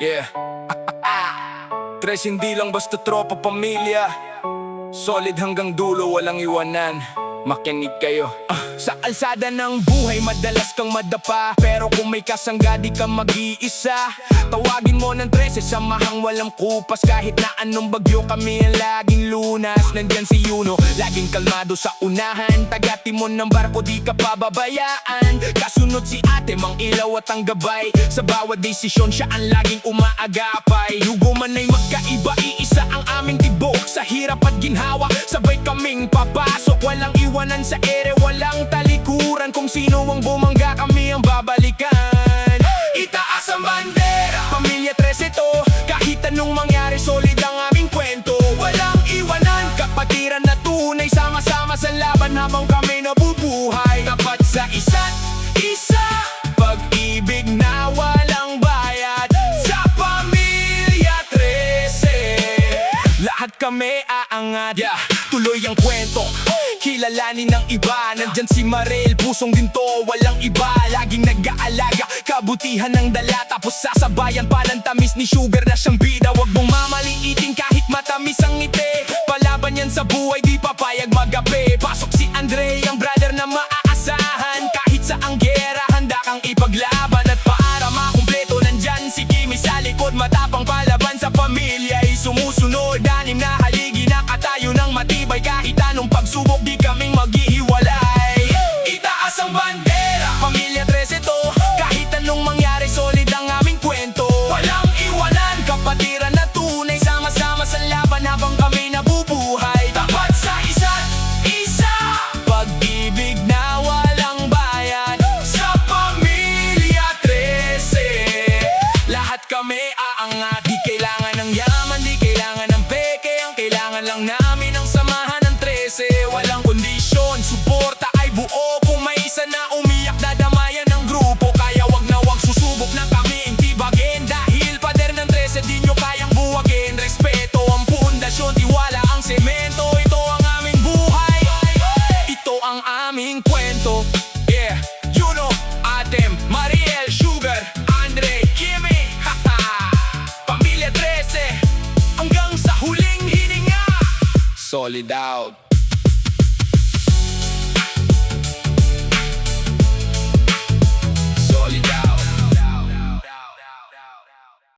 Yeah. Tres hindi lang basta tropa pamilya. Solid hanggang dulo, walang iwanan. Makinig kayo. Sa kalsada ng buhay madalas kang madapa, pero kung may kasangga di ka mag-iisa. Tawagin mo ng 13, samahang walang kupas. Kahit na anong bagyo kami ang laging lunas. Nandyan si Yuno, laging kalmado sa unahan. Taga-timon ng barko di ka pababayaan. Kasunod si ate, mang ilaw at ang gabay. Sa bawat desisyon siya ang laging umaagapay. Lugo man ay magkaiba, iisa ang aming tibok. Sa hirap at ginhawa, sabay kaming papasok. Walang iwanan sa ere, walang talikuran. Kung sino ang bumangga, kami ang babalikan. Itaas ang bandera, Pamilya 13 ito. Kahit anong mangyari, solid ang aming kwento. Walang iwanan, kapatiran na tunay. Sama-sama sa laban habang kami nabubuhay. Tapat sa isa't isa, pag-ibig na walang bayad. Sa Pamilya 13, lahat kami aangat. Tuloy ang kwento, kilalanin ng iba. Nandyan si Marel, pusong ginto, walang iba. Laging nag-aalaga, kabutihan ng dala. Tapos sasabayan pa ng tamis ni Sugar na siyang bida. Huwag mong mamaliitin kahit matamis ang ngiti. Palaban yan sa buhay, di papayag magapi. Pasok si Andre, ang brother na maaasahan. Kahit sa ang gera, handa kang ipaglaban. At para makumpleto, nandyan si Kimi sa likod. Matapang palaban sa pamilya ay sumusunod. Anim na haligi, nakatayo ng matibay. Kahit anong pagsubok, di kaming maghihiwalay. Itaas ang bandera, Pamilya 13 ito. Kahit anong mangyari, solid ang aming kwento. Walang iwanan, kapatiran na tunay. Sama-sama sa laban habang kami nabubuhay. Tapat sa isa't isa, pag-ibig na walang bayad. Sa Pamilya 13, lahat kami aangat. Di kailangan ng yaman, di kailangan ng peke. Ang kailangan lang namin ang samahan ng 13. Walang kondisyon, suporta ay buo. Kung may isa na umiyak, dadamayan ng grupo. Kaya wag na wag susubok na kami intibagin. Dahil pader ng 13, di nyo kayang buwagin. Respeto ang pundasyon, tiwala ang semento. Ito ang aming buhay, ito ang aming kwento. Yeah, Juno, Atem, Mariel, Sugar, Andre, Kimi. Pamilya 13, hanggang sa huling hininga. Solid out.